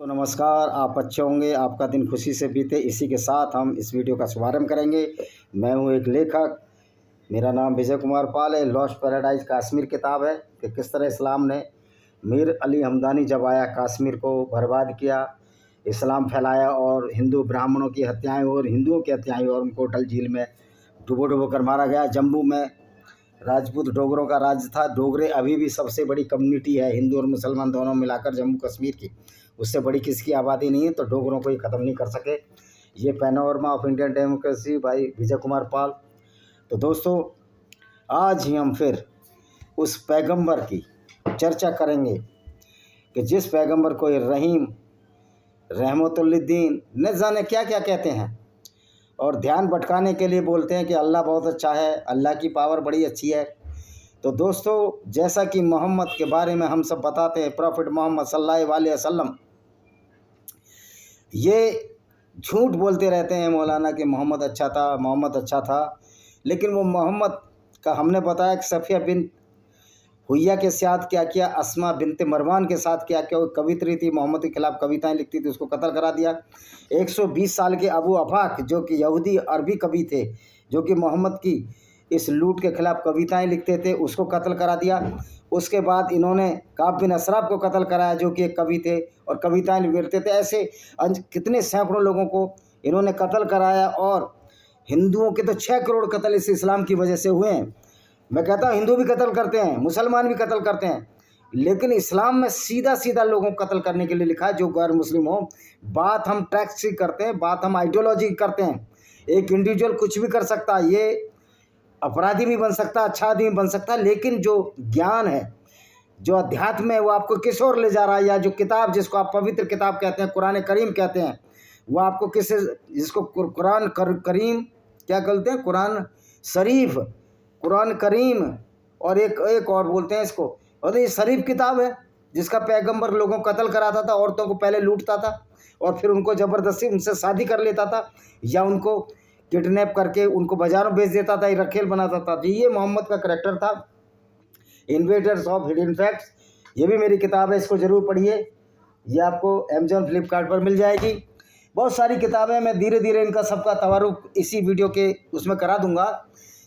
तो नमस्कार, आप अच्छे होंगे, आपका दिन खुशी से बीते, इसी के साथ हम इस वीडियो का शुभारंभ करेंगे। मैं हूं एक लेखक, मेरा नाम विजय कुमार पाल है। लॉस्ट पैराडाइज कश्मीर किताब है कि किस तरह इस्लाम ने मीर अली हमदानी जब आया कश्मीर को बर्बाद किया, इस्लाम फैलाया और हिंदू ब्राह्मणों की हत्याएँ और हिंदुओं की हत्याएँ और उनको डल झील में डुबो कर मारा गया। जम्मू में राजपूत डोगरों का राज्य था। डोगरे अभी भी सबसे बड़ी कम्युनिटी है, हिंदू और मुसलमान दोनों मिलाकर जम्मू कश्मीर की, उससे बड़ी किसकी आबादी नहीं है, तो डोगरों को ही ख़त्म नहीं कर सके। ये पैनोरमा ऑफ इंडियन डेमोक्रेसी भाई विजय कुमार पाल। तो दोस्तों, आज ही हम फिर उस पैगंबर की चर्चा करेंगे कि जिस पैगंबर को ये रहीम रहमतुल्लिद्दीन न जाने क्या क्या कहते हैं और ध्यान भटकाने के लिए बोलते हैं कि अल्लाह बहुत अच्छा है, अल्लाह की पावर बड़ी अच्छी है। तो दोस्तों, जैसा कि मोहम्मद के बारे में हम सब बताते हैं, प्रॉफिट मोहम्मद सल्लल्लाहु अलैहि वसल्लम, ये झूठ बोलते रहते हैं मौलाना कि मोहम्मद अच्छा था, मोहम्मद अच्छा था। लेकिन वो मोहम्मद का हमने बताया कि सफ़िया बिन हुइया के साथ क्या किया, अस्मा बिनते मरवान के साथ क्या किया। वो कवित्री थी, मोहम्मद के खिलाफ कविताएं लिखती थी, उसको कत्ल करा दिया। 120 साल के अबू अफाक जो कि यहूदी अरबी कवि थे, जो कि मोहम्मद की इस लूट के खिलाफ कविताएं लिखते थे, उसको कत्ल करा दिया। उसके बाद इन्होंने काब बिन असराफ को कत्ल कराया, जो कि एक कवि थे और कविताएं लिखते थे। ऐसे कितने सैकड़ों लोगों को इन्होंने कत्ल कराया और हिंदुओं के तो 6 करोड़ कत्ल इस इस्लाम की वजह से हुए हैं। मैं कहता हूँ हिंदू भी कत्ल करते हैं, मुसलमान भी कत्ल करते हैं, लेकिन इस्लाम में सीधा सीधा लोगों को कत्ल करने के लिए लिखा है जो गैर मुस्लिम हो। बात हम टैक्स की करते हैं, बात हम आइडियोलॉजी की करते हैं। एक इंडिविजुअल कुछ भी कर सकता है, ये अपराधी भी बन सकता है, अच्छा आदमी बन सकता है, लेकिन जो ज्ञान है, जो अध्यात्म है, वो आपको किस ओर ले जा रहा है, या जो किताब जिसको आप पवित्र किताब कहते हैं, कुरान करीम कहते हैं, वो आपको किस, जिसको कुरान करीम क्या कहते हैं, कुरान शरीफ, कुरान करीम और एक और बोलते हैं इसको, और ये शरीफ किताब है जिसका पैगंबर लोगों को कत्ल कराता था, औरतों को पहले लूटता था और फिर उनको ज़बरदस्ती उनसे शादी कर लेता था, या उनको किडनैप करके उनको बाज़ारों बेच देता था, रखेल बनाता था। जी, ये मोहम्मद का करैक्टर था। इन्वेडर्स ऑफ हिडन फैक्ट्स, ये भी मेरी किताब है, इसको ज़रूर पढ़िए। ये आपको अमेजॉन फ्लिपकार्ट पर मिल जाएगी। बहुत सारी किताबें, मैं धीरे धीरे इनका सबका तवारुक इसी वीडियो के उसमें करा दूंगा।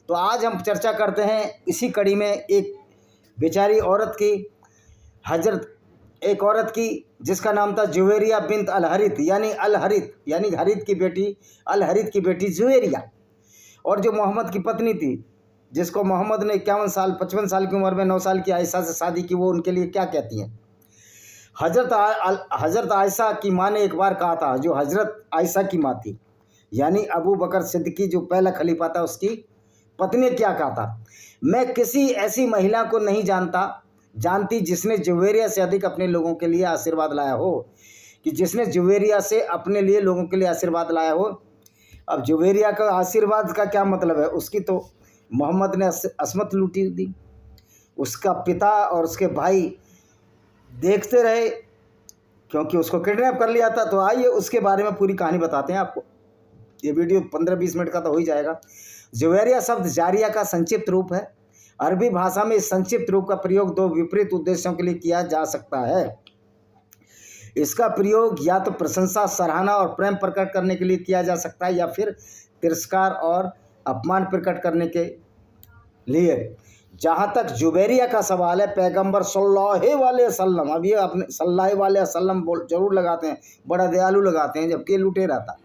तो आज हम चर्चा करते हैं इसी कड़ी में एक बेचारी औरत की, हजरत एक औरत की जिसका नाम था जुवेरिया बिन्त अल हरित, यानी अल हरित यानी हरित की बेटी, अल हरित की बेटी जुवेरिया। और जो मोहम्मद की पत्नी थी, जिसको मोहम्मद ने 55 साल की उम्र में 9 साल की आयशा से शादी की, वो उनके लिए क्या कहती हैं। हजरत आयशा की माँ ने एक बार कहा था, जो हजरत आयशा की माँ थी, यानी अबू बकर सिद्दीकी जो पहला खलीफा था, उसकी पत्नी ने क्या कहा था, मैं किसी ऐसी महिला को नहीं जानती जिसने जुवेरिया से अधिक अपने लोगों के लिए आशीर्वाद लाया हो, कि जिसने जुवेरिया से अपने लिए लोगों के लिए आशीर्वाद लाया हो। अब जुवेरिया का आशीर्वाद का क्या मतलब है, उसकी तो मोहम्मद ने असमत लूटी दी। उसका पिता और उसके भाई देखते रहे क्योंकि उसको किडनैप कर लिया था। तो आइए उसके बारे में पूरी कहानी बताते हैं आपको। ये वीडियो 15-20 मिनट का तो हो ही जाएगा। जुवेरिया शब्द जारिया का संक्षिप्त रूप है। अरबी भाषा में इस संक्षिप्त रूप का प्रयोग 2 विपरीत उद्देश्यों के लिए किया जा सकता है। इसका प्रयोग या तो प्रशंसा, सराहना और प्रेम प्रकट करने के लिए किया जा सकता है, या फिर तिरस्कार और अपमान प्रकट करने के लिए। जहाँ तक जुवेरिया का सवाल है, पैगंबर सल्लल्लाहु अलैहि वसल्लम, अब ये अपने सल्लल्लाहु अलैहि वसल्लम जरूर लगाते हैं, बड़ा दयालु लगाते हैं, जबकि लुटे रहता।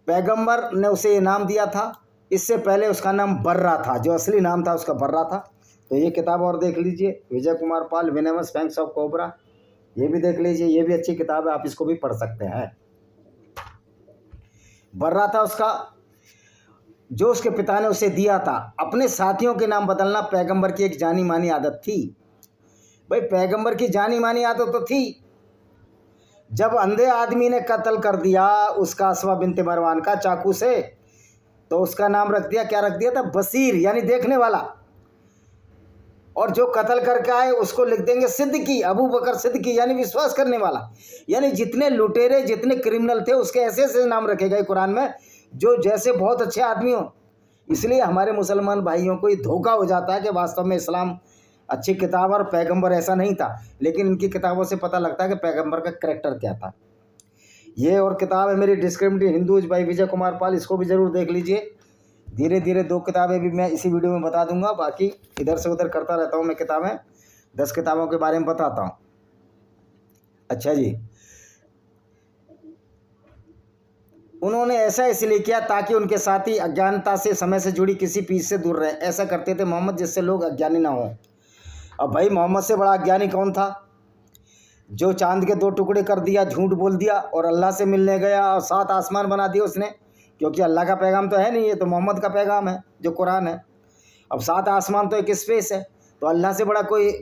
पैगंबर ने उसे ये नाम दिया था। इससे पहले उसका नाम बर्रा था, जो असली नाम था उसका बर्रा था। तो ये किताब और देख लीजिए, Vijay Kumar Pal, venomous fangs of cobra, ये भी देख लीजिए, ये भी अच्छी किताब है, आप इसको भी पढ़ सकते हैं। बर्रा था उसका, जो उसके पिता ने उसे दिया था। अपने साथियों के नाम बदलना पैगंबर की एक जानी मानी आदत थी। भाई, पैगंबर की जानी मानी आदत तो थी। जब अंधे आदमी ने कत्ल कर दिया उसका अस्मा बिनते मरवान का चाकू से, तो उसका नाम रख दिया, क्या रख दिया था, बसीर, यानी देखने वाला। और जो कत्ल करके आए उसको लिख देंगे सिद्दीकी, अबू बकर सिद्दीकी, यानी विश्वास करने वाला। यानी जितने लुटेरे, जितने क्रिमिनल थे, उसके ऐसे ऐसे नाम रखे गए कुरान में, जो जैसे बहुत अच्छे आदमी हो। इसलिए हमारे मुसलमान भाइयों को ये धोखा हो जाता है कि वास्तव में इस्लाम अच्छी किताब और पैगंबर ऐसा नहीं था, लेकिन इनकी किताबों से पता लगता है कि पैगंबर का करैक्टर क्या था। ये और किताब है मेरी discriminative Hindus by Vijay Kumar Pal, इसको भी ज़रूर देख लीजिए। धीरे धीरे 2 किताबें भी मैं इसी वीडियो में बता दूंगा, बाकी इधर से उधर करता रहता हूँ मैं किताबें, 10 किताबों के बारे में बताता हूँ। अच्छा जी, उन्होंने ऐसा इसलिए किया ताकि उनके साथी अज्ञानता से समय से जुड़ी किसी पीछ से दूर रहे। ऐसा करते थे मोहम्मद जिससे लोग अज्ञानी ना हों। अब भाई मोहम्मद से बड़ा अज्ञानी कौन था? जो चांद के 2 टुकड़े कर दिया, झूठ बोल दिया और अल्लाह से मिलने गया और 7 आसमान बना दिए उसने, क्योंकि अल्लाह का पैगाम तो है नहीं, ये तो मोहम्मद का पैगाम है जो कुरान है। अब 7 आसमान तो एक स्पेस है, तो अल्लाह से बड़ा कोई,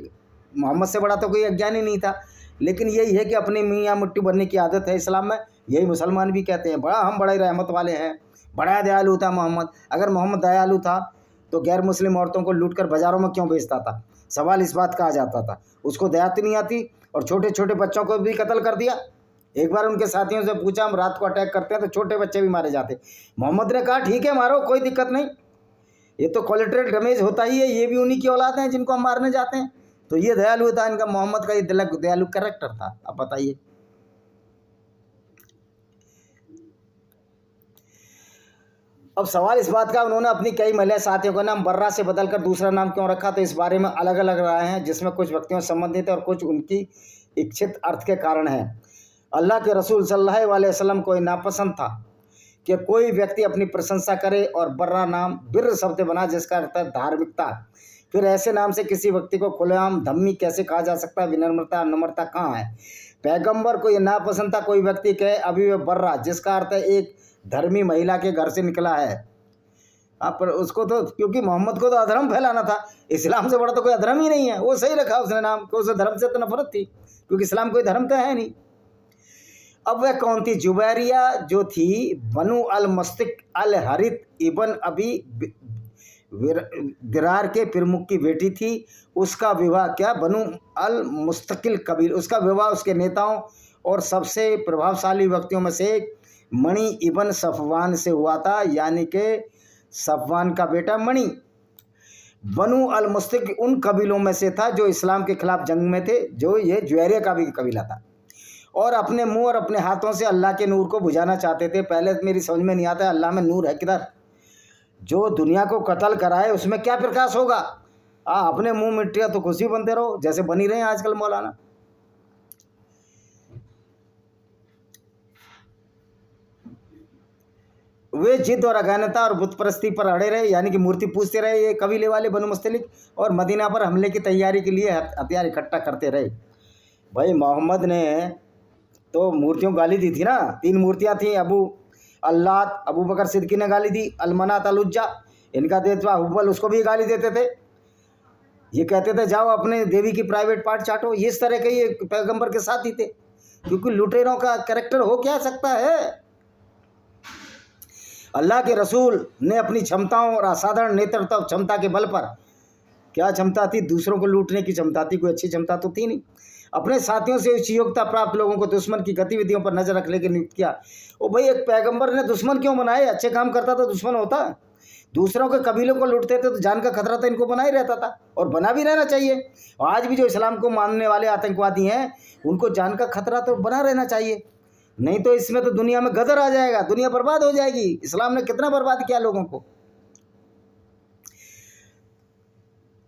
मोहम्मद से बड़ा तो कोई अज्ञानी नहीं था। लेकिन यही है कि अपनी मियाँ मिट्टी बनने की आदत है इस्लाम में। यही मुसलमान भी कहते हैं, हम बड़े रहमत वाले हैं, बड़ा दयालु था मोहम्मद। अगर मोहम्मद दयालु था तो गैर मुस्लिम औरतों को लूटकर बाज़ारों में क्यों बेचता था? सवाल इस बात का आ जाता था। उसको दयाती नहीं आती और छोटे छोटे बच्चों को भी कत्ल कर दिया। एक बार उनके साथियों से पूछा, हम रात को अटैक करते हैं तो छोटे बच्चे भी मारे जाते। मोहम्मद ने कहा ठीक है मारो, कोई दिक्कत नहीं, ये तो कोलेटरल डैमेज होता ही है, ये भी उन्हीं की औलाद हैं जिनको हम मारने जाते हैं। तो ये दयालु था इनका, मोहम्मद का ये दयालु कैरेक्टर था। अब बताइए, अब सवाल इस बात का, उन्होंने अपनी कई महिला साथियों का नाम बर्रा से बदलकर दूसरा नाम क्यों रखा? तो इस बारे में अलग अलग राय हैं, जिसमें कुछ व्यक्तियों से संबंधित है और कुछ उनकी इच्छित अर्थ के कारण है। अल्लाह के रसूल सल्लल्लाहु अलैहि वसल्लम को नापसंद था कि कोई व्यक्ति अपनी प्रशंसा करे और बर्रा नाम बिर्र शब्द बना जिसका अर्थ है धार्मिकता। फिर ऐसे नाम से किसी व्यक्ति को खुलेआम धम्मी कैसे कहा जा सकता है? विनम्रता नम्रता कहाँ है? पैगंबर को ये नापसंद था कोई व्यक्ति कहे अभी वह बर्रा, जिसका अर्थ है एक धर्मी महिला के घर से निकला है। पर उसको तो, क्योंकि मोहम्मद को तो अधर्म फैलाना था, इस्लाम से बड़ा तो कोई अधर्म ही नहीं है, वो सही रखा उसने नाम, कि उसे धर्म से तो नफरत थी, क्योंकि इस्लाम कोई धर्म तो है नहीं। अब वह कौन थी? जुबैरिया जो थी बनु अल मुस्तक अल हरित इबन अबी दिरार के प्रमुख की बेटी थी। उसका विवाह क्या बनु अल मुस्तकिल कबील, उसका विवाह उसके नेताओं और सबसे प्रभावशाली व्यक्तियों में से एक मणि इबन सफवान से हुआ था, यानी कि सफवान का बेटा मणि। बनु अल मुस्तक उन कबीलों में से था जो इस्लाम के खिलाफ जंग में थे, जो ये जुवैरिया का भी कबीला था, और अपने मुंह और अपने हाथों से अल्लाह के नूर को बुझाना चाहते थे। पहले मेरी समझ में नहीं आता अल्लाह में नूर है किधर? जो दुनिया को कत्ल कराए उसमें क्या प्रकाश होगा? अपने मुंह मिट्टिया तो खुशी बनते रहो, जैसे बनी रहे आजकल मौलाना। वे जिद और अज्ञानता और बुत परस्ती पर अड़े रहे, यानी कि मूर्ति पूजते रहे ये कबीले वाले बनु मुस्तलिक, और मदीना पर हमले की तैयारी के लिए हथियार इकट्ठा करते रहे। भाई मोहम्मद ने तो मूर्तियों को गाली दी थी ना, 3 मूर्तियां थी, अल्लात, अबू बकर सिद्दीकी ने गाली दी, अलमनात अलुज्जा, इनका देवता हुब्बल, उसको भी गाली देते थे। ये कहते थे जाओ अपने देवी की प्राइवेट पार्ट चाटो। ये इस तरह के ये पैगंबर के साथ ही थे, क्योंकि लुटेरों का कैरेक्टर हो क्या सकता है? अल्लाह के रसूल ने अपनी क्षमताओं और असाधारण नेतृत्व क्षमता के बल पर, क्या क्षमता थी? दूसरों को लूटने की क्षमता थी, कोई अच्छी क्षमता तो थी नहीं। अपने साथियों से उच्च योग्यता प्राप्त लोगों को दुश्मन की गतिविधियों पर नजर रखने के नियुक्त किया। ओ भाई, एक पैगंबर ने दुश्मन क्यों बनाए? अच्छे काम करता तो दुश्मन होता। दूसरों के कबीलों को लूटते थे तो जान का खतरा तो इनको बना ही रहता था, और बना भी रहना चाहिए। और आज भी जो इस्लाम को मानने वाले आतंकवादी हैं उनको जान का खतरा तो बना रहना चाहिए, नहीं तो इसमें तो दुनिया में गदर आ जाएगा, दुनिया बर्बाद हो जाएगी। इस्लाम ने कितना बर्बाद किया लोगों को।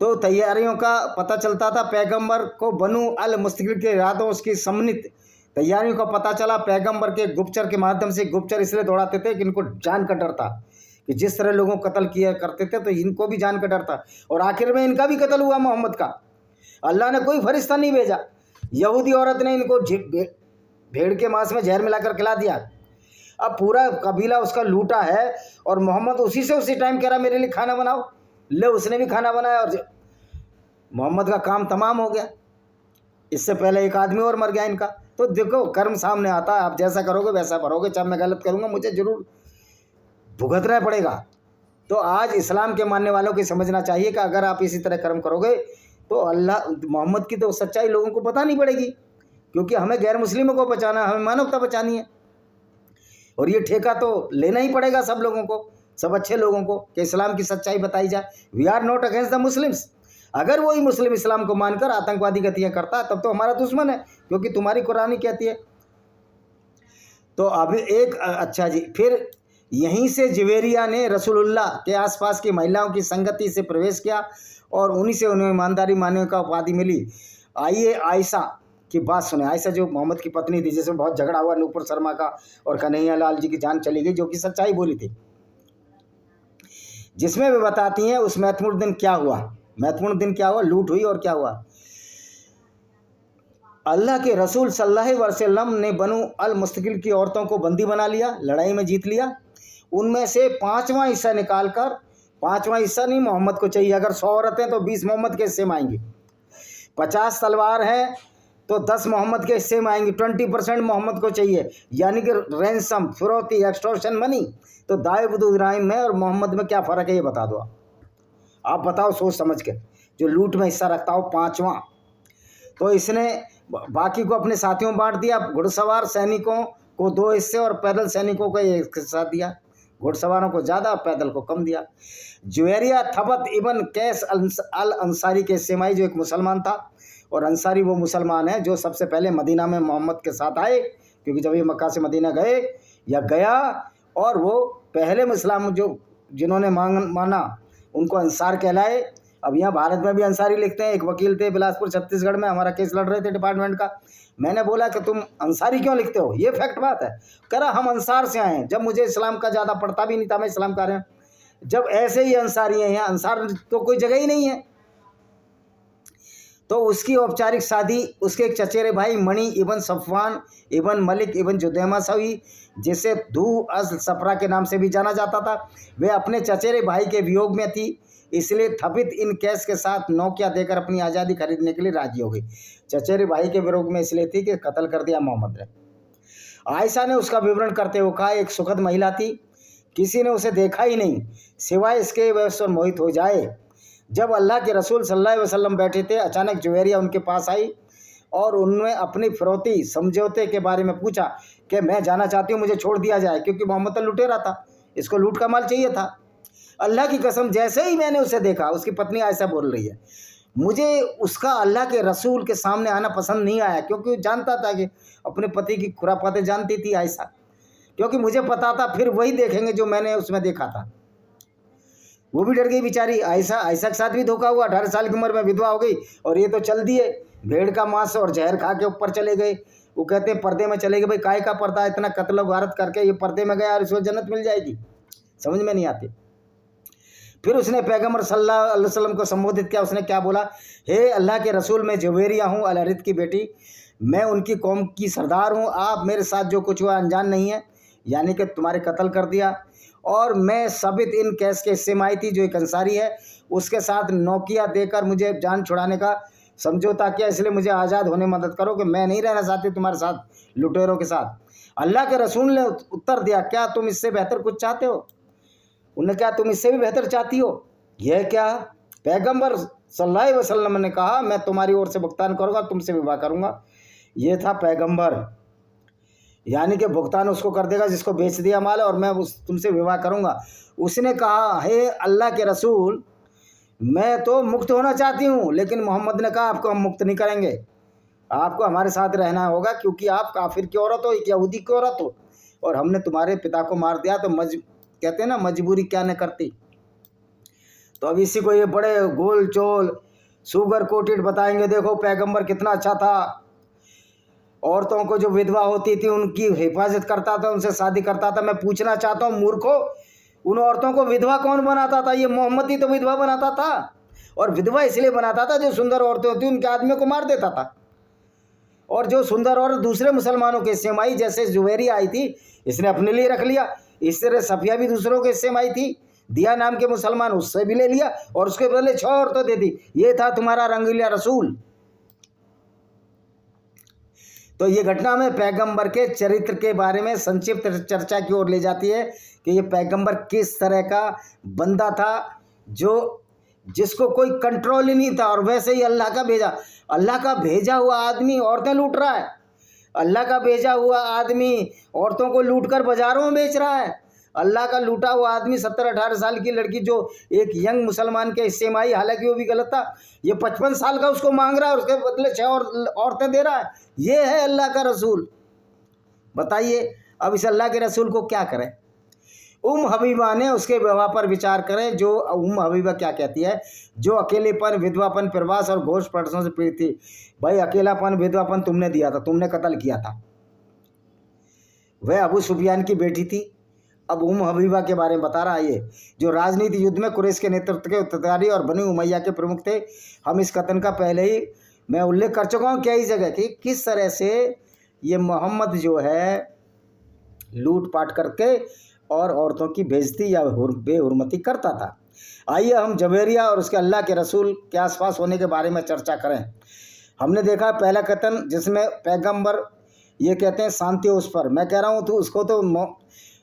तो तैयारियों का पता चलता था पैगंबर को बनु अल मुस्तकिल के इरादों, उसकी सम्मिलित तैयारियों का पता चला पैगंबर के गुप्तचर के माध्यम से। गुप्तचर इसलिए दौड़ाते थे कि इनको जान का डर था, कि जिस तरह लोगों को कत्ल किया करते थे तो इनको भी जान का डर था, और आखिर में इनका भी कत्ल हुआ मोहम्मद का। अल्लाह ने कोई फरिश्ता नहीं भेजा, यहूदी औरत ने इनको भेड़ के मांस में जहर मिलाकर खिला दिया। अब पूरा कबीला उसका लूटा है, और मोहम्मद उसी टाइम कह रहा मेरे लिए खाना बनाओ, ले उसने भी खाना बनाया और मोहम्मद का काम तमाम हो गया। इससे पहले एक आदमी और मर गया इनका। तो देखो, कर्म सामने आता है, आप जैसा करोगे वैसा भरोगे। चाहे मैं गलत करूँगा मुझे जरूर भुगतना पड़ेगा। तो आज इस्लाम के मानने वालों को समझना चाहिए कि अगर आप इसी तरह कर्म करोगे तो अल्लाह मोहम्मद की तो सच्चाई लोगों को पता नहीं पड़ेगी, क्योंकि हमें गैर मुस्लिमों को बचाना, हमें मानवता बचानी है, और ये ठेका तो लेना ही पड़ेगा सब लोगों को, सब अच्छे लोगों को, कि इस्लाम की सच्चाई बताई जाए। We are not against the Muslims. अगर वही मुस्लिम इस्लाम को मानकर आतंकवादी गतियाँ करता तब तो हमारा दुश्मन है, क्योंकि तुम्हारी कुरानी कहती है। तो अब एक अच्छा जी, फिर यहीं से जुवेरिया ने रसूलुल्लाह के आसपास की महिलाओं की संगति से प्रवेश किया और उन्हीं से उन्हें ईमानदारी मानने का उपाधि मिली। आइए आयशा की बात सुने। आयशा जो मोहम्मद की पत्नी थी, जिसमें बहुत झगड़ा हुआ नूपुर शर्मा का और कन्हैया लाल जी की जान चली गई, जो कि सच्चाई बोली थी, जिसमें वे बताती हैं उस महत्वपूर्ण दिन क्या हुआ। महत्वपूर्ण दिन क्या हुआ? लूट हुई और क्या हुआ? अल्लाह के रसूल सल्लल्लाहु अलैहि वसल्लम ने बनु अल मुस्तकिल की औरतों को बंदी बना लिया, लड़ाई में जीत लिया। उनमें से 5वां हिस्सा निकालकर, 5वां हिस्सा नहीं मोहम्मद को चाहिए। अगर 100 औरतें तो 20 मोहम्मद के हिस्से में आएंगी, 50 तलवार हैं तो 10 मोहम्मद के हिस्से में आएंगी, 20% मोहम्मद को चाहिए। यानी कि रैंसम, फिरौती, एक्सटॉर्शन मनी। तो दाऊद इब्राहिम में और मोहम्मद में क्या फ़र्क है, ये बता दो आप बताओ सोच समझ के। जो लूट में हिस्सा रखता हो 5वां, तो इसने बाकी को अपने साथियों बांट दिया। घुड़सवार सैनिकों को 2 हिस्से और पैदल सैनिकों को 1 हिस्सा दिया। घुड़सवारों को ज़्यादा, पैदल को कम दिया। जुवेरिया थबत इबन कैस अल अंसारी के हिस्से में आई, जो एक मुसलमान था। और अंसारी वो मुसलमान है जो सबसे पहले मदीना में मोहम्मद के साथ आए, क्योंकि जब ये मक्का से मदीना गए या गया, और वो पहले मुसलमान जो जिन्होंने माना उनको अंसार कहलाए। अब यहाँ भारत में भी अंसारी लिखते हैं। एक वकील थे बिलासपुर छत्तीसगढ़ में, हमारा केस लड़ रहे थे डिपार्टमेंट का। मैंने बोला कि तुम अंसारी क्यों लिखते हो, ये फैक्ट बात है। कह रहा हम अंसार से आए हैं। जब मुझे इस्लाम का ज़्यादा पढ़ता भी नहीं था, मैं इस्लाम का रहा हूँ। जब ऐसे ही अंसारी हैं, यहाँ अंसार तो कोई जगह ही नहीं है। तो उसकी औपचारिक शादी उसके एक चचेरे भाई मणि इबन सफ़वान इबन मलिक इबन जुदैमा से हुई, जिसे धू अस सफरा के नाम से भी जाना जाता था। वे अपने चचेरे भाई के वियोग में थी, इसलिए थबित इन कैश के साथ नौकिया देकर अपनी आज़ादी खरीदने के लिए राजी हो गई। चचेरे भाई के विरोध में इसलिए थी कि कत्ल कर दिया मोहम्मद ने। आयशा ने उसका विवरण करते हुए कहा, एक सुखद महिला थी, किसी ने उसे देखा ही नहीं सिवाय इसके वह उससे मोहित हो जाए। जब अल्लाह के रसूल सल्लल्लाहु अलैहि वसल्लम बैठे थे, अचानक जुवेरिया उनके पास आई और उनमें अपनी फिरौती समझौते के बारे में पूछा कि मैं जाना चाहती हूँ, मुझे छोड़ दिया जाए, क्योंकि मोहम्मद तो लुटेरा था, इसको लूट का माल चाहिए था। अल्लाह की कसम, जैसे ही मैंने उसे देखा, उसकी पत्नी आयशा बोल रही है, मुझे उसका अल्लाह के रसूल के सामने आना पसंद नहीं आया, क्योंकि जानता था कि अपने पति की खुराफातें जानती थी आयशा, क्योंकि मुझे पता था फिर वही देखेंगे जो मैंने उसमें देखा था। वो भी डर गई बेचारी। आयशा के साथ भी धोखा हुआ। 18 साल की उम्र में विधवा हो गई, और ये तो चल दिए भेड़ का मांस और जहर खा के ऊपर चले गए। वो कहते हैं पर्दे में चले गए। भाई काय का पर्दा, इतना कत्ल गारत करके ये पर्दे में गया और इसको जन्नत मिल जाएगी, समझ में नहीं आती। फिर उसने पैगम्बर सल्लल्लाहु अलैहि वसल्लम को संबोधित किया। उसने क्या बोला, हे अल्लाह के रसूल, मैं जुवेरिया हूँ, अल हरिथ की बेटी, मैं उनकी कौम की सरदार हूँ। आप मेरे साथ जो कुछ हुआ अनजान नहीं है, यानी कि तुम्हारे कत्ल कर दिया। और मैं साबित इन कैस के हिस्से में आई थी, जो एक अंसारी है, उसके साथ नौकिया देकर मुझे जान छुड़ाने का समझौता किया, इसलिए मुझे आज़ाद होने में मदद करो कि मैं नहीं रहना चाहती तुम्हारे साथ लुटेरों के साथ। अल्लाह के रसूल ने उत्तर दिया, क्या तुम इससे बेहतर कुछ चाहते हो? उन्होंने कहा, तुम इससे भी बेहतर चाहती हो? यह क्या? पैगंबर सल्लल्लाहु अलैहि वसल्लम ने कहा, मैं तुम्हारी ओर से भुगतान करूँगा, तुमसे विवाह करूँगा। ये था पैगंबर, यानी कि भुगतान उसको कर देगा जिसको बेच दिया माल, और मैं तुमसे विवाह करूँगा। उसने कहा, हे अल्लाह के रसूल, मैं तो मुक्त होना चाहती हूँ। लेकिन मोहम्मद ने कहा, आपको हम मुक्त नहीं करेंगे, आपको हमारे साथ रहना होगा, क्योंकि आप काफिर की औरत हो, एक यहूदी की औरत हो, और हमने तुम्हारे पिता को मार दिया। तो कहते हैं ना, मजबूरी क्या न करती। तो अब इसी को ये बड़े गोल चोल सुगर कोटेड बताएंगे, देखो पैगंबर कितना अच्छा था, औरतों को जो विधवा होती थी उनकी हिफाजत करता था, उनसे शादी करता था। मैं पूछना चाहता हूँ मूर्खों, उन औरतों को विधवा कौन बनाता था? ये मोहम्मद ही तो विधवा बनाता था, और विधवा इसलिए बनाता था, जो सुंदर औरतें होती उनके आदमियों को मार देता था। और जो सुंदर औरत दूसरे मुसलमानों के हिस्से में आई, जैसे जुवेरिया आई थी, इसने अपने लिए रख लिया। इस तरह सफिया भी दूसरों के हिस्से में आई थी, दिया नाम के मुसलमान, उससे भी ले लिया, और उसके बदले 6 औरतें दे दी। ये था तुम्हारा रंगीला रसूल। तो ये घटना में पैगंबर के चरित्र के बारे में संक्षिप्त चर्चा की ओर ले जाती है कि ये पैगंबर किस तरह का बंदा था, जिसको कोई कंट्रोल ही नहीं था। और वैसे ही अल्लाह का भेजा हुआ आदमी औरतें लूट रहा है। अल्लाह का भेजा हुआ आदमी औरतों को लूट कर बाजारों में बेच रहा है। अल्लाह का लूटा हुआ आदमी 17-18 साल की लड़की जो एक यंग मुसलमान के हिस्से में आई, हालांकि वो भी गलत था, ये 55 साल का उसको मांग रहा है, उसके बदले 6 और औरतें दे रहा है। ये है अल्लाह का रसूल। बताइए अब इस अल्लाह के रसूल को क्या करें। हबीबा ने उसके विवाह पर विचार करें। जो हबीबा क्या कहती है, जो अकेलेपन, विधवापन, प्रवास और घोष परसों से पीड़ित थी। भाई अकेलापन, विधवापन तुमने दिया था, तुमने कत्ल किया था। वह अबू सुफियान की बेटी थी। अब हबीबा के बारे में बता रहा है ये, जो राजनीति युद्ध में कुरैश के नेतृत्व के उत्तरदारी और बनी उमैया के प्रमुख थे। हम इस कथन का पहले ही मैं उल्लेख कर चुका हूँ कई जगह कि किस तरह से ये मोहम्मद जो है लूट पाट करके और औरतों की बेइज्जती या बेहुरमती करता था। आइए हम जवेरिया और उसके अल्लाह के रसूल के आसपास होने के बारे में चर्चा करें। हमने देखा पहला कथन जिसमें पैगंबर ये कहते हैं शांति हो उस पर। मैं कह रहा हूँ तो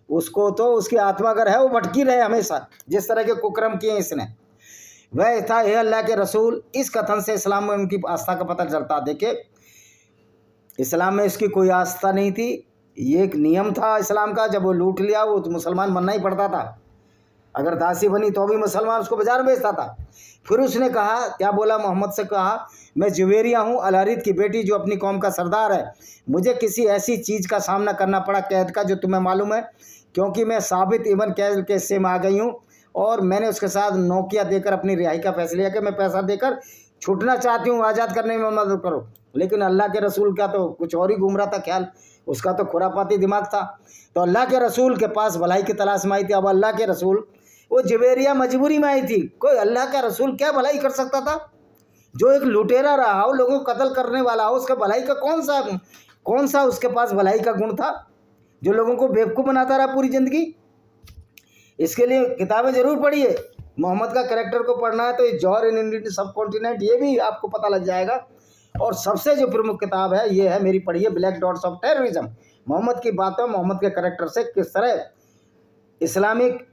उसको तो उसकी आत्मा अगर है वो भटकी रहे हमेशा, जिस तरह के कुकर्म किए इसने। वह था हे अल्लाह के रसूल। इस कथन से इस्लाम में उनकी आस्था का पता चलता। देखिए इस्लाम में इसकी कोई आस्था नहीं थी। ये एक नियम था इस्लाम का, जब वो लूट लिया वो तो मुसलमान बनना ही पड़ता था। अगर दासी बनी तो भी मुसलमान उसको बाजार बेचता था। फिर उसने कहा, क्या बोला, मोहम्मद से कहा, मैं जुवेरिया हूँ, अलहरीत की बेटी, जो अपनी कौम का सरदार है। मुझे किसी ऐसी चीज़ का सामना करना पड़ा कैद का जो तुम्हें मालूम है, क्योंकि मैं साबित इबन कैद के हिस्से में आ गई हूँ और मैंने उसके साथ नौकिया देकर अपनी रिहाई का फैसला लिया कि मैं पैसा देकर छूटना चाहती हूँ, आज़ाद करने में मदद करो। लेकिन अल्लाह के रसूल का तो कुछ और ही घूम रहा था ख्याल, उसका तो खुरापाती दिमाग था। तो अल्लाह के रसूल के पास भलाई की तलाश में आई थी। अब अल्लाह के रसूल, वो जुवेरिया मजबूरी में आई थी। कोई अल्लाह का रसूल क्या भलाई कर सकता था? जो एक लुटेरा रहा हो, लोगों को कत्ल करने वाला हो, उसका भलाई का कौन सा उसके पास भलाई का गुण था जो लोगों को बेवकूफ़ बनाता रहा पूरी ज़िंदगी? इसके लिए किताबें ज़रूर पढ़िए। मोहम्मद का कैरेक्टर को पढ़ना है तो ये जौहर इन इंडियन सब कॉन्टिनेंट, ये भी आपको पता लग जाएगा। और सबसे जो प्रमुख किताब है ये है, मेरी पढ़िए, black dots of terrorism. Mohammad की बातों, मोहम्मद के कैरेक्टर से किस तरह इस्लामिक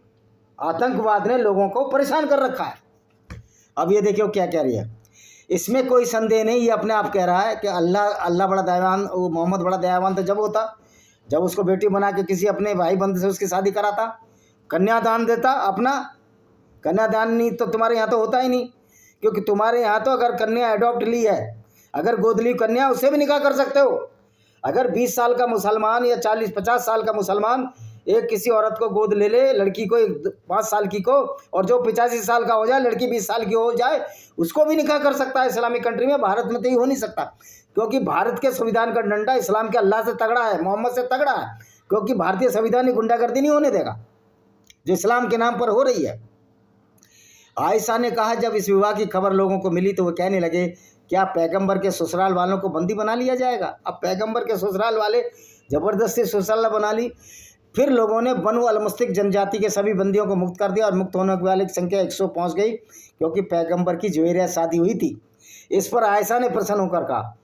आतंकवाद ने लोगों को परेशान कर रखा है। अब ये देखिए क्या कह रही है, इसमें कोई संदेह नहीं, ये अपने आप कह रहा है कि अल्लाह बड़ा दयावान, वो मोहम्मद बड़ा दयावान था जब उसको बेटी बना के किसी अपने भाई बंद से उसकी शादी कराता, कन्यादान देता अपना। कन्यादान नहीं तो तुम्हारे यहाँ तो होता ही नहीं, क्योंकि तुम्हारे यहाँ तो अगर कन्या एडॉप्ट ली है, अगर गोद ली कन्या, उससे भी निकाह कर सकते हो। अगर 20 साल का मुसलमान या 40-50 साल का मुसलमान एक किसी औरत को गोद ले ले, लड़की को 5 साल की को, और जो 85 साल का हो जाए, लड़की 20 साल की हो जाए, उसको भी निकाह कर सकता है इस्लामिक कंट्री में। भारत में तो ये हो नहीं सकता, क्योंकि भारत के संविधान का डंडा इस्लाम के अल्लाह से तगड़ा है, मोहम्मद से तगड़ा है। क्योंकि भारतीय संविधान ही गुंडागर्दी नहीं होने देगा जो इस्लाम के नाम पर हो रही है। आयशा ने कहा, जब इस विवाह की खबर लोगों को मिली तो वो कहने लगे, क्या पैगंबर के ससुराल वालों को बंदी बना लिया जाएगा? अब पैगंबर के ससुराल वाले ज़बरदस्ती ससुराल बना ली। फिर लोगों ने बनु अलमुस्तिक जनजाति के सभी बंदियों को मुक्त कर दिया और मुक्त होने वाले की संख्या 100 पहुँच गई, क्योंकि पैगंबर की जुवेरिया शादी हुई थी। इस पर आयशा ने प्रसन्न होकर कहा,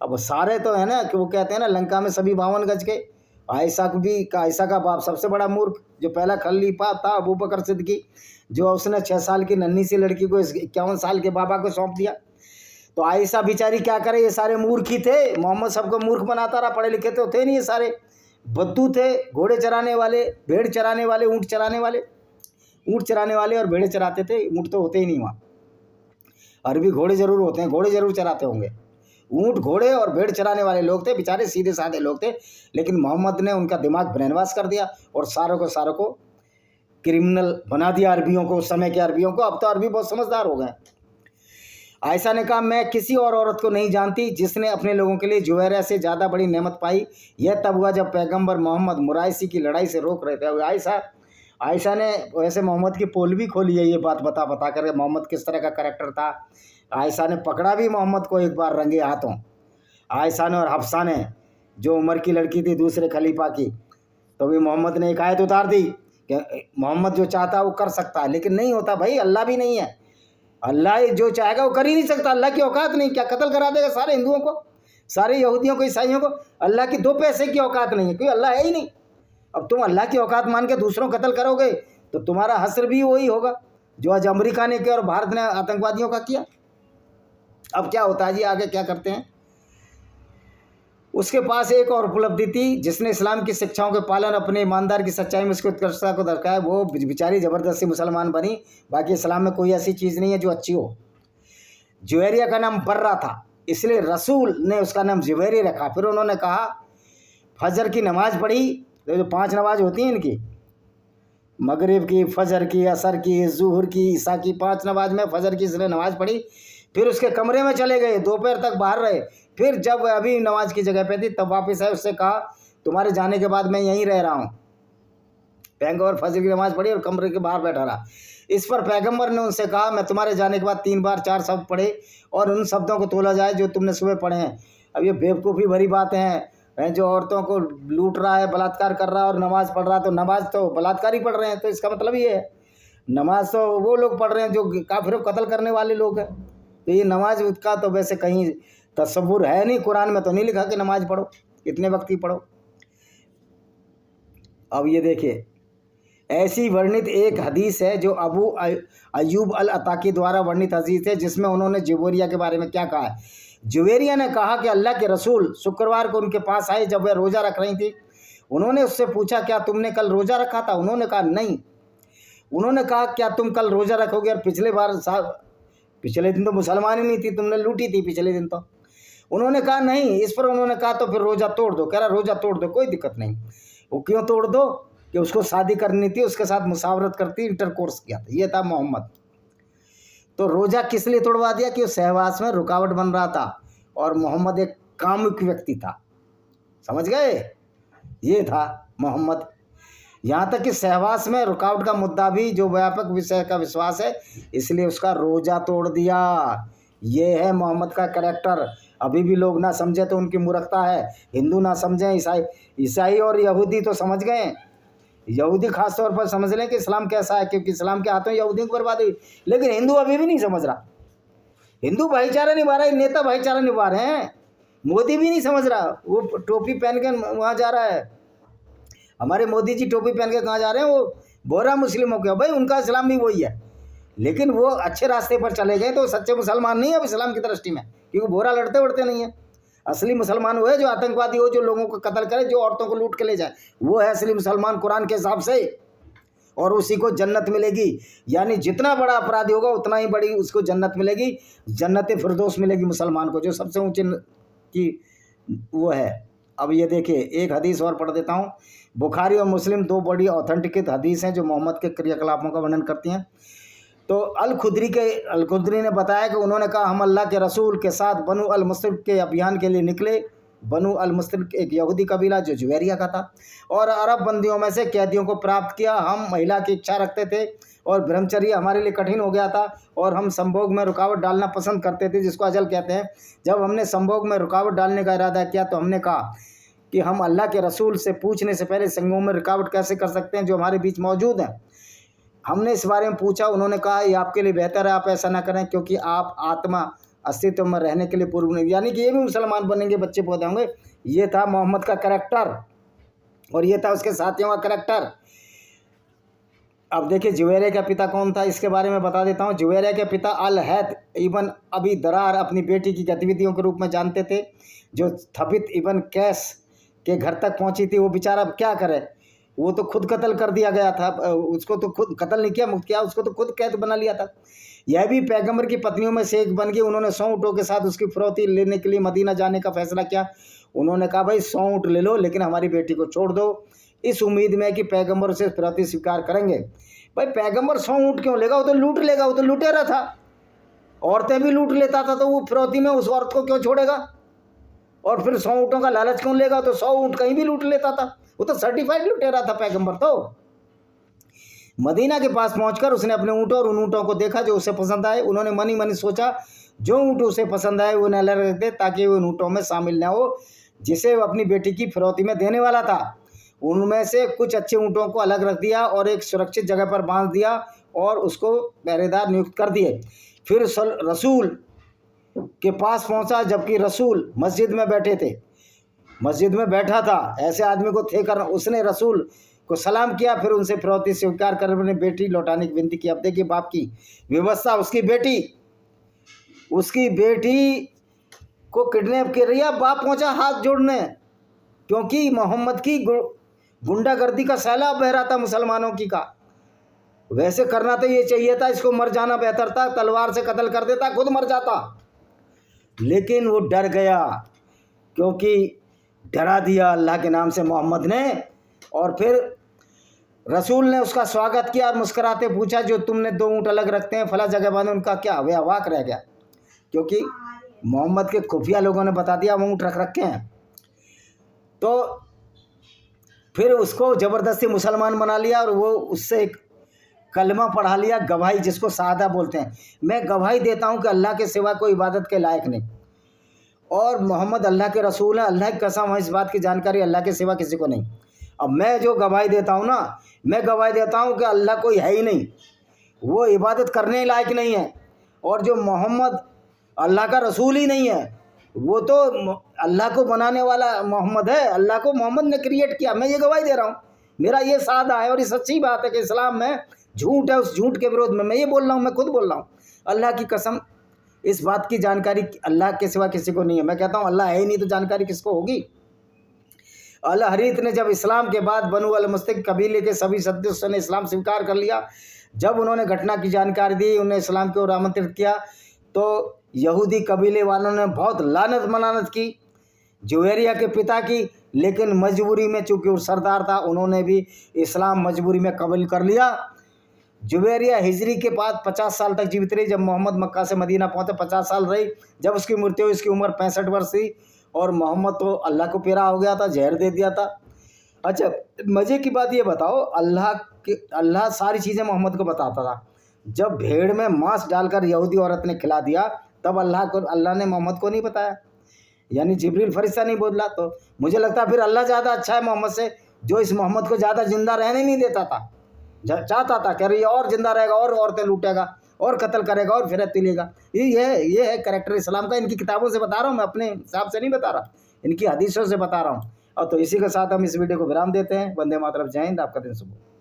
अब सारे तो है ना कि वो कहते हैं ना, लंका में सभी 52 गज के। आयशा का बाप सबसे बड़ा मूर्ख, जो पहला खलीफा था अबू बकर सिद्दीकी, जो उसने 6 साल की नन्ही सी लड़की को 51 साल के बाबा को सौंप दिया। तो आयशा बेचारी क्या करे, ये सारे मूर्ख ही थे। मोहम्मद सबको मूर्ख बनाता रहा, पढ़े लिखे तो थे नहीं, ये सारे बद्दू थे, घोड़े चराने वाले, भेड़ चराने वाले, ऊँट चराने वाले और भेड़े चराते थे। ऊँट तो होते ही नहीं वहाँ, अरबी घोड़े जरूर होते हैं, घोड़े जरूर चराते होंगे। ऊँट, घोड़े और भेड़ चराने वाले लोग थे, बेचारे सीधे साधे लोग थे। लेकिन मोहम्मद ने उनका दिमाग ब्रेन वॉश कर दिया और सारों को क्रिमिनल बना दिया, अरबियों को, उस समय के अरबियों को। अब तो अरबी बहुत समझदार हो गए। आयशा ने कहा, मैं किसी और औरत को नहीं जानती जिसने अपने लोगों के लिए जुवेरिया से ज़्यादा बड़ी नेमत पाई। यह तब हुआ जब पैगंबर मोहम्मद मुराइसी की लड़ाई से रोक रहे थे। आयशा ने वैसे मोहम्मद की पोल भी खोली है, ये बात बता कर मोहम्मद किस तरह का करैक्टर था। आयशा ने पकड़ा भी मोहम्मद को एक बार रंगे हाथों। आयशा ने और हफ्सा ने, जो उमर की लड़की थी दूसरे खलीफा की, तो भी मोहम्मद ने एक आयत उतार दी कि मोहम्मद जो चाहता है वो कर सकता है, लेकिन नहीं होता भाई, अल्लाह भी नहीं है। अल्लाह जो चाहेगा वो कर ही नहीं सकता, अल्लाह की औकात नहीं। क्या कत्ल करा देगा सारे हिंदुओं को, सारे यहूदियों को, ईसाइयों को? अल्लाह की 2 पैसे की औकात नहीं है, क्योंकि अल्लाह है ही नहीं। अब तुम अल्लाह की औकात मान के दूसरों कत्ल करोगे तो तुम्हारा हश्र भी वही होगा जो आज अमेरिका ने किया और भारत ने आतंकवादियों का किया। अब क्या होता है जी, आगे क्या करते हैं? उसके पास एक और उपलब्धि थी, जिसने इस्लाम की शिक्षाओं के पालन, अपने ईमानदार की सच्चाई में उसकी उत्कृष्टता को दर्शाया। वो बेचारी ज़बरदस्ती मुसलमान बनी। बाकी इस्लाम में कोई ऐसी चीज़ नहीं है जो अच्छी हो। जुवेरिया का नाम बर्रा था, इसलिए रसूल ने उसका नाम जुवेरी रखा। फिर उन्होंने कहा, फजर की नमाज़ पढ़ी, जो 5 नमाज होती हैं इनकी, मगरिब की, फजर की, असर की, ज़ुहर की, ईशा की, 5 नमाज में फजर की इसने नमाज़ पढ़ी। फिर उसके कमरे में चले गए, दोपहर तक बाहर रहे। फिर जब अभी नमाज की जगह पे थी तब वापस आए। उससे कहा, तुम्हारे जाने के बाद मैं यहीं रह रहा हूँ। पैगम्बर फजर की नमाज़ पढ़ी और कमरे के बाहर बैठा रहा। इस पर पैगम्बर ने उनसे कहा, मैं तुम्हारे जाने के बाद 3 बार 4 शब्द पढ़े और उन शब्दों को तोला जाए जो तुमने सुबह पढ़े हैं। अब ये बेवकूफ़ी भरी बातें हैं, जो औरतों को लूट रहा है, बलात्कार कर रहा है और नमाज़ पढ़ रहा है, तो नमाज तो बलात्कार ही पढ़ रहे हैं। तो इसका मतलब ये है, नमाज तो वो लोग पढ़ रहे हैं जो काफिरों को कत्ल करने वाले लोग हैं। तो ये नमाज का तो वैसे कहीं तस्वुर है नहीं, कुरान में तो नहीं लिखा कि नमाज पढ़ो, इतने वक्त की पढ़ो। अब ये देखिए, ऐसी वर्णित एक हदीस है जो अबू अयूब अल अताकी द्वारा वर्णित हदीस है, जिसमें उन्होंने जुवेरिया के बारे में क्या कहा है। जुवेरिया ने कहा कि अल्लाह के रसूल शुक्रवार को उनके पास आए जब वह रोज़ा रख रही थी। उन्होंने उससे पूछा, क्या तुमने कल रोज़ा रखा था? उन्होंने कहा, नहीं। उन्होंने कहा, क्या तुम कल रोज़ा रखोगे? और पिछले दिन तो मुसलमान ही नहीं थी, तुमने लूटी थी पिछले दिन तो। उन्होंने कहा, नहीं। इस पर उन्होंने कहा, तो फिर रोज़ा तोड़ दो। कह रहा, रोज़ा तोड़ दो, कोई दिक्कत नहीं। वो क्यों तोड़ दो? कि उसको शादी करनी थी, उसके साथ मुसावरत करती, इंटरकोर्स किया था। ये था मोहम्मद। तो रोज़ा किस लिए तोड़वा दिया? कि उस सहवास में रुकावट बन रहा था और मोहम्मद एक कामुक व्यक्ति था। समझ गए? ये था मोहम्मद। यहाँ तक कि सहवास में रुकावट का मुद्दा भी जो व्यापक विषय का विश्वास है, इसलिए उसका रोज़ा तोड़ दिया। ये है मोहम्मद का कैरेक्टर। अभी भी लोग ना समझे तो उनकी मूर्खता है, हिंदू ना समझें, ईसाई और यहूदी तो समझ गए। यहूदी खास तौर पर समझ लें कि इस्लाम कैसा है, क्योंकि इस्लाम के हाथों यहूदियों को बर्बादी हुई। लेकिन हिंदू अभी भी नहीं समझ रहा। हिंदू भाईचारा निभा रहा है, नेता भाईचारा निभा रहे हैं। मोदी भी नहीं समझ रहा, वो टोपी पहन के वहाँ जा रहा है। हमारे मोदी जी टोपी पहन के कहाँ जा रहे हैं? वो बोरा मुस्लिमों के, भाई उनका इस्लाम भी वही है, लेकिन वो अच्छे रास्ते पर चले गए तो सच्चे मुसलमान नहीं है अब इस्लाम की दृष्टि में, क्योंकि बोरा लड़ते वड़ते नहीं है। असली मुसलमान वो है जो आतंकवादी हो, जो लोगों को कत्ल करे, जो औरतों को लूट के ले जाए, वो है असली मुसलमान कुरान के हिसाब से। और उसी को जन्नत मिलेगी। यानी जितना बड़ा अपराधी होगा उतना ही बड़ी उसको जन्नत मिलेगी, जन्नत फिरदौस मिलेगी मुसलमान को, जो सबसे ऊँची की वो है। अब ये देखिए, एक हदीस और पढ़ देता हूँ। बुखारी और मुस्लिम 2 बड़ी ऑथेंटिकेट हदीस हैं जो मोहम्मद के क्रियाकलापों का वर्णन करती हैं। तो अल खुदरी ने बताया कि उन्होंने कहा, हम अल्लाह के रसूल के साथ बनु अल मुस्तलिक के अभियान के लिए निकले। बनु अल मुस्तलिक एक यहूदी कबीला जो जुवेरिया का था, और अरब बंदियों में से कैदियों को प्राप्त किया। हम महिला की इच्छा रखते थे और ब्रह्मचर्य हमारे लिए कठिन हो गया था, और हम संभोग में रुकावट डालना पसंद करते थे, जिसको अजल कहते हैं। जब हमने संभोग में रुकावट डालने का इरादा किया तो हमने कहा कि हम अल्लाह के रसूल से पूछने से पहले संगों में रुकावट कैसे कर सकते हैं जो हमारे बीच मौजूद हैं। हमने इस बारे में पूछा, उन्होंने कहा, ये आपके लिए बेहतर है आप ऐसा ना करें, क्योंकि आप आत्मा अस्तित्व में रहने के लिए पूर्व नहीं, यानी कि ये भी मुसलमान बनेंगे, बच्चे पैदा होंगे। ये था मोहम्मद का करैक्टर और ये था उसके साथियों का करैक्टर। अब देखिए, जुवेरिया का पिता कौन था, इसके बारे में बता देता हूँ। जुवेरिया के पिता अल हैथ इबन अबी दरार अपनी बेटी की गतिविधियों के रूप में जानते थे, जो थबित इबन कैस के घर तक पहुंची थी। वो बेचारा क्या करे, वो तो खुद कत्ल कर दिया गया था, उसको तो खुद कत्ल नहीं किया, मुक्त किया, उसको तो खुद कैद बना लिया था। यह भी पैगंबर की पत्नियों में से एक बन गई। उन्होंने 100 ऊँटों के साथ उसकी फिरौती लेने के लिए मदीना जाने का फैसला किया। उन्होंने कहा, भाई 100 ऊँट ले लो, लेकिन हमारी बेटी को छोड़ दो, इस उम्मीद में कि पैगंबर उसे फिरौती स्वीकार करेंगे। भाई पैगंबर 100 ऊँट क्यों लेगा, वो तो लूट लेगा, वो तो लुटेरा था, औरतें भी लूट लेता था, तो वो फिरौती में उस औरत को क्यों छोड़ेगा? और फिर 100 ऊँटों का लालच क्यों लेगा? तो 100 ऊँट कहीं भी लूट लेता था, वो तो सर्टिफाइड लुटेरा था पैगंबर। तो मदीना के पास पहुंचकर उसने अपने ऊँटों और उन ऊँटों को देखा जो उसे पसंद आए। उन्होंने मनी मनी सोचा, जो ऊँट उसे पसंद आए वो न रख दे, ताकि वो उन ऊँटों में शामिल न हो जिसे वो अपनी बेटी की फिरौती में देने वाला था। उनमें से कुछ अच्छे ऊँटों को अलग रख दिया और एक सुरक्षित जगह पर बांध दिया और उसको पहरेदार नियुक्त कर दिए। फिर रसूल के पास पहुंचा, जबकि रसूल मस्जिद में बैठे थे, मस्जिद में बैठा था। ऐसे आदमी को थे कर उसने रसूल को सलाम किया, फिर उनसे फिरौती स्वीकार कर अपनी बेटी लौटाने की विनती की। अब देखिए बाप की व्यवस्था, उसकी बेटी को किडनैप कर लिया, बाप पहुंचा हाथ जोड़ने, क्योंकि मोहम्मद की गुंडागर्दी का सैलाब बह रहा था मुसलमानों की का। वैसे करना तो ये चाहिए था, इसको मर जाना बेहतर था, तलवार से कत्ल कर देता, खुद मर जाता, लेकिन वो डर गया, क्योंकि डरा दिया अल्लाह के नाम से मोहम्मद ने। और फिर रसूल ने उसका स्वागत किया और मुस्कुराते पूछा, जो तुमने 2 ऊँट अलग रखते हैं फला जगह बांधे, उनका क्या? वे अवाक रह गया, क्योंकि मोहम्मद के खुफिया लोगों ने बता दिया वो ऊँट रख रखे हैं। तो फिर उसको ज़बरदस्ती मुसलमान बना लिया और वो उससे एक कलमा पढ़ा लिया, गवाही, जिसको शहादा बोलते हैं। मैं गवाही देता हूँ कि अल्लाह के सिवा कोई इबादत के लायक नहीं, और मोहम्मद अल्लाह के रसूल है, अल्लाह की कसम है, इस बात की जानकारी अल्लाह के सिवा किसी को नहीं। अब मैं जो गवाही देता हूँ ना, मैं गवाही देता हूँ कि अल्लाह कोई है ही नहीं, वो इबादत करने लायक नहीं है, और जो मोहम्मद अल्लाह का रसूल ही नहीं है, वो तो अल्लाह को बनाने वाला मोहम्मद है, अल्लाह को मोहम्मद ने क्रिएट किया। मैं ये गवाही दे रहा हूँ, मेरा ये सादा है, और ये सच्ची बात है कि इस्लाम में झूठ है, उस झूठ के विरोध में मैं ये बोल रहा हूँ, मैं खुद बोल रहा हूँ। अल्लाह की कसम, इस बात की जानकारी अल्लाह के सिवा किसी को नहीं है। मैं कहता हूँ अल्लाह है ही नहीं तो जानकारी किसको होगी? अल हरीत ने जब इस्लाम के बाद बनु अल मुस्तक कबीले के सभी सदस्यों ने इस्लाम स्वीकार कर लिया, जब उन्होंने घटना की जानकारी दी, उन्हें इस्लाम की ओर आमंत्रित किया, तो यहूदी कबीले वालों ने बहुत लानत मनानत की जुवेरिया के पिता की, लेकिन मजबूरी में, चूँकि वो सरदार था, उन्होंने भी इस्लाम मजबूरी में कबूल कर लिया। जुवेरिया हिजरी के बाद 50 साल तक जीवित रही। जब मोहम्मद मक्का से मदीना पहुँचे 50 साल रही। जब उसकी मृत्यु हुई, उसकी उम्र 65 वर्ष थी, और मोहम्मद तो अल्लाह को प्यारा हो गया था, जहर दे दिया था। अच्छा, मज़े की बात ये बताओ, अल्लाह सारी चीज़ें मोहम्मद को बताता था। जब भेड़ में मांस डालकर यहूदी औरत ने खिला दिया, तब अल्लाह ने मोहम्मद को नहीं बताया, यानी जिब्रील फरिश्ता नहीं बोला। तो मुझे लगता है फिर अल्लाह ज़्यादा अच्छा है मोहम्मद से, जो इस मोहम्मद को ज़्यादा जिंदा रहने नहीं देता था, चाहता था कह रही और जिंदा रहेगा, और औरतें लूटेगा, और कत्ल करेगा, और फिरत लेगा। ये है कैरेक्टर इस्लाम का। इनकी किताबों से बता रहा हूँ मैं, अपने हिसाब से नहीं बता रहा, इनकी हदीसों से बता रहा हूँ। और तो इसी के साथ हम इस वीडियो को विराम देते हैं। वंदे मातरम, जय हिंद, आपका दिन शुभ हो।